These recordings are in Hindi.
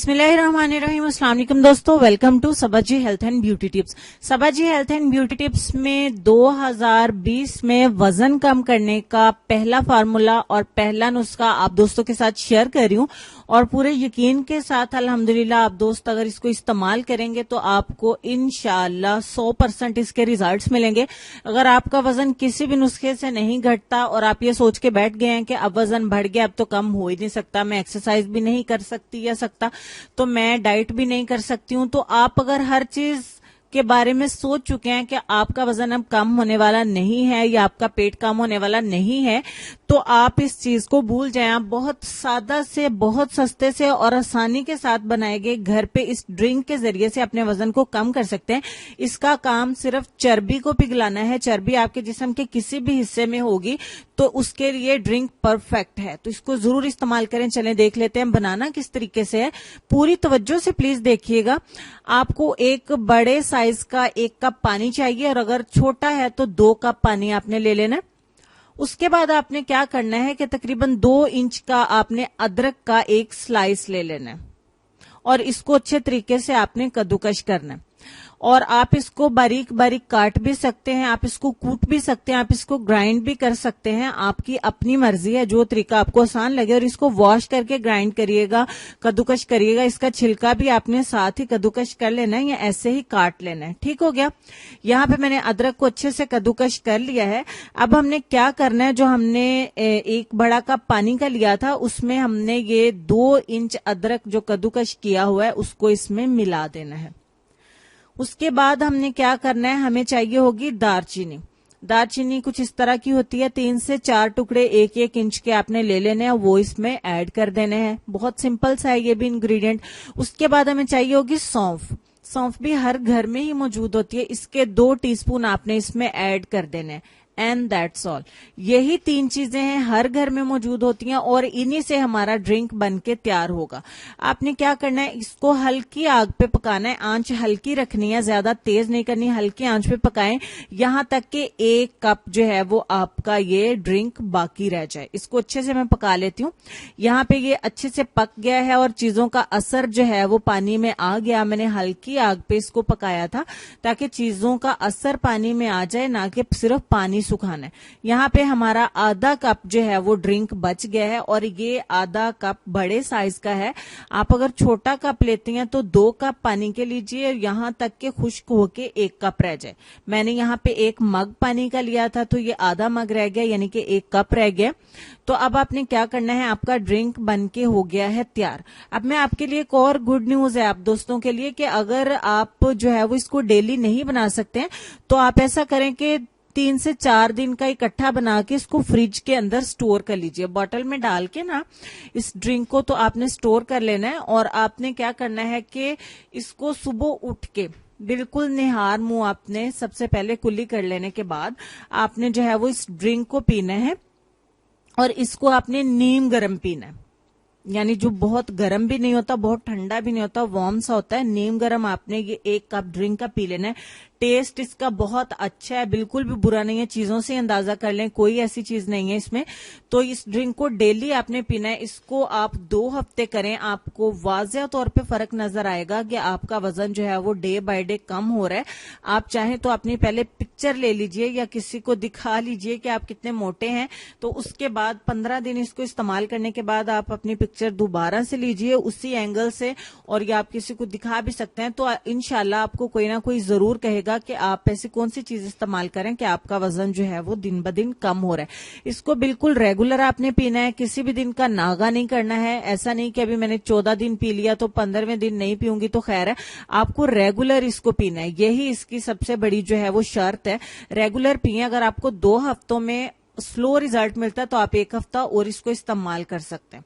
बिस्मिल्लाहिर्रहमानिर्रहीम। अस्सलाम वालेकुम दोस्तों, welcome to Sabaji health and beauty tips. Sabaji health and beauty tips में 2020 में वजन कम करने का पहला फार्मूला और पहला नुस्खा आप दोस्तों के साथ शेयर कर रही हूँ और पूरे यकीन के साथ अल्हम्दुलिल्लाह आप दोस्त अगर इसको इस्तेमाल करेंगे तो आपको इंशाअल्लाह 100% इसके रिजल्ट्स मिलेंगे। अगर आपका वजन किसी भी नुस्खे से नहीं घटता और आप ये सोच के बैठ गए हैं कि अब वजन बढ़ गया, अब तो कम हो ही नहीं सकता, मैं एक्सरसाइज भी नहीं कर सकती या सकता, तो मैं डाइट भी नहीं कर सकती हूँ, तो आप अगर हर चीज के बारे में सोच चुके हैं कि आपका वजन अब कम होने वाला नहीं है या आपका पेट कम होने वाला नहीं है, तो आप इस चीज को भूल जाएं। आप बहुत सादा से, बहुत सस्ते से और आसानी के साथ बनाए गए घर पे इस ड्रिंक के जरिए से अपने वजन को कम कर सकते हैं। इसका काम सिर्फ चर्बी को पिघलाना है। चर्बी आपके जिस्म के किसी भी हिस्से में होगी तो उसके लिए ड्रिंक परफेक्ट है, तो इसको जरूर इस्तेमाल करें। चलें देख लेते हैं बनाना किस तरीके से है। पूरी तवज्जो से प्लीज देखिएगा। आपको एक बड़े साइज का 1 कप पानी चाहिए और अगर छोटा है तो 2 कप पानी आपने ले लेना है। उसके बाद आपने क्या करना है कि तकरीबन 2 इंच का आपने अदरक का एक स्लाइस ले लेना है और इसको अच्छे तरीके से आपने कद्दूकश करना है। और आप इसको बारीक बारीक काट भी सकते हैं, आप इसको कूट भी सकते हैं, आप इसको ग्राइंड भी कर सकते हैं, आपकी अपनी मर्जी है, जो तरीका आपको आसान लगे। और इसको वॉश करके ग्राइंड करिएगा, कद्दूकश करिएगा। इसका छिलका भी आपने साथ ही कद्दूकश कर लेना है या ऐसे ही काट लेना है। ठीक हो गया। यहाँ पे मैंने अदरक को अच्छे से कद्दूकश कर लिया है। अब हमने क्या करना है, जो हमने 1 बड़ा कप पानी का लिया था उसमें हमने ये 2 इंच अदरक जो कद्दूकश किया हुआ है उसको इसमें मिला देना है। उसके बाद हमने क्या करना है, हमें चाहिए होगी दालचीनी। दालचीनी कुछ इस तरह की होती है, 3 से 4 टुकड़े 1-1 इंच के आपने ले लेने हैं, वो इसमें ऐड कर देने हैं। बहुत सिंपल सा है ये भी इंग्रेडिएंट। उसके बाद हमें चाहिए होगी सौंफ। सौंफ भी हर घर में ही मौजूद होती है, इसके 2 टीस्पून आपने इसमें ऐड कर देने हैं। And that's all. यही 3 चीजें हैं, हर घर में मौजूद होती हैं और इन्हीं से हमारा ड्रिंक बनके तैयार होगा। आपने क्या करना है, इसको हल्की आग पे पकाना है। आंच हल्की रखनी है, ज्यादा तेज नहीं करनी, हल्की आंच पे पकाएं यहां तक कि 1 कप जो है वो आपका ये ड्रिंक बाकी रह जाए। इसको अच्छे से मैं पका लेती हूँ। यहाँ पे ये अच्छे से पक गया है और चीजों का असर जो है वो पानी में आ गया। मैंने हल्की आग पे इसको पकाया था ताकि चीजों का असर पानी में आ जाए, ना कि सिर्फ पानी सुखाना है। यहाँ पे हमारा आधा कप जो है वो ड्रिंक बच गया है और ये आधा कप बड़े साइज का है। आप अगर छोटा कप लेती हैं तो 2 कप पानी के लीजिए, यहाँ तक के खुश्क होके 1 कप रह जाए। मैंने यहाँ पे 1 मग पानी का लिया था तो ये आधा मग रह गया, यानी कि 1 कप रह गया। तो अब आपने क्या करना है, आपका ड्रिंक बनके हो गया है तैयार। अब मैं आपके लिए एक और गुड न्यूज है आप दोस्तों के लिए कि अगर आप जो है वो इसको डेली नहीं बना सकते हैं तो आप ऐसा करें कि 3 से 4 दिन का इकट्ठा बना के इसको फ्रिज के अंदर स्टोर कर लीजिए। बॉटल में डाल के ना इस ड्रिंक को तो आपने स्टोर कर लेना है और आपने क्या करना है कि इसको सुबह उठ के बिल्कुल निहार मुंह आपने सबसे पहले कुल्ली कर लेने के बाद आपने जो है वो इस ड्रिंक को पीना है और इसको आपने नीम गर्म पीना है। यानी जो बहुत गर्म भी नहीं होता, बहुत ठंडा भी नहीं होता, वार्म सा होता है। नीम गर्म आपने ये 1 कप ड्रिंक का पी लेना है। टेस्ट इसका बहुत अच्छा है, बिल्कुल भी बुरा नहीं है। चीजों से अंदाजा कर लें, कोई ऐसी चीज नहीं है इसमें। तो इस ड्रिंक को डेली आपने पीना है। इसको आप 2 हफ्ते करें, आपको वाज़ेह तौर पे फर्क नजर आएगा कि आपका वजन जो है वो डे बाय डे कम हो रहा है। आप चाहें तो अपनी पहले पिक्चर ले लीजिए या किसी को दिखा लीजिए कि आप कितने मोटे हैं, तो उसके बाद 15 दिन इसको इस्तेमाल करने के बाद आप अपनी पिक्चर दोबारा से लीजिए उसी एंगल से, और या आप किसी को दिखा भी सकते हैं। तो इंशाल्लाह आपको कोई ना कोई जरूर कहेगा कि आप ऐसी कौन सी चीज इस्तेमाल करें कि आपका वजन जो है वो दिन ब दिन कम हो रहा है। इसको बिल्कुल रेगुलर आपने पीना है, किसी भी दिन का नागा नहीं करना है। ऐसा नहीं कि अभी मैंने 14 दिन पी लिया तो 15वें दिन नहीं पीऊंगी तो खैर है। आपको रेगुलर इसको पीना है, यही इसकी सबसे बड़ी जो है वो शर्त है। रेगुलर पिए। अगर आपको 2 हफ्तों में स्लो रिजल्ट मिलता है तो आप 1 हफ्ता और इसको इस्तेमाल कर सकते हैं।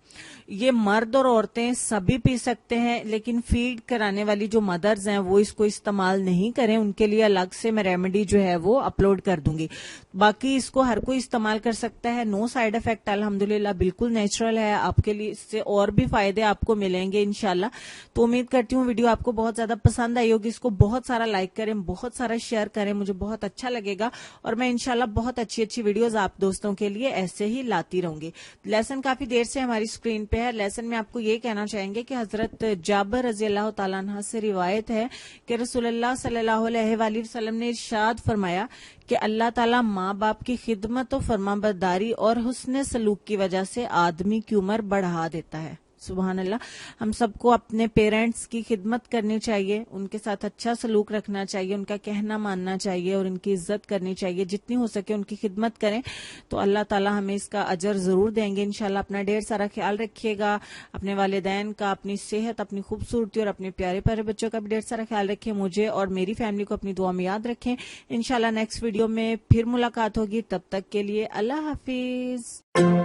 ये मर्द और औरतें सभी पी सकते हैं, लेकिन फीड कराने वाली जो मदर्स हैं वो इसको इस्तेमाल नहीं करें, उनके लिए अलग से मैं रेमेडी जो है वो अपलोड कर दूंगी। बाकी इसको हर कोई इस्तेमाल कर सकता है, नो साइड इफेक्ट, अल्हम्दुलिल्लाह बिल्कुल नेचुरल है। आपके लिए इससे और भी फायदे आपको मिलेंगे इंशाल्लाह। तो उम्मीद करती हूँ वीडियो आपको बहुत ज्यादा पसंद आई होगी। इसको बहुत सारा लाइक करें, बहुत सारा शेयर करें, मुझे बहुत अच्छा लगेगा और मैं इंशाल्लाह बहुत अच्छी अच्छी वीडियोस आप दोस्तों के लिए ऐसे ही लाती रहूंगी। लेसन काफी देर से हमारी स्क्रीन पे है। लेसन में आपको ये कहना चाहेंगे कि हजरत जाबर रजी अल्लाह तआला अन्हा से रिवायत है कि रसूलुल्लाह सल्लल्लाहु अलैहि वसल्लम ने इरशाद फरमाया कि अल्लाह ताला माँ बाप की खिदमत और फरमाबरदारी और हुस्न सलूक की वजह से आदमी की उम्र बढ़ा देता है। सुभान अल्लाह। हम सबको अपने पेरेंट्स की खिदमत करनी चाहिए, उनके साथ अच्छा सलूक रखना चाहिए, उनका कहना मानना चाहिए और उनकी इज्जत करनी चाहिए। जितनी हो सके उनकी खिदमत करें तो अल्लाह ताला हमें इसका अजर जरूर देंगे इंशाल्लाह। अपना ढेर सारा ख्याल रखिएगा, अपने वालिदैन का, अपनी सेहत, अपनी खूबसूरती और अपने प्यारे प्यारे बच्चों का भी ढेर सारा ख्याल रखें। मुझे और मेरी फैमिली को अपनी दुआ में याद रखें। इंशाल्लाह नेक्स्ट वीडियो में फिर मुलाकात होगी, तब तक के लिए अल्लाह हाफिज।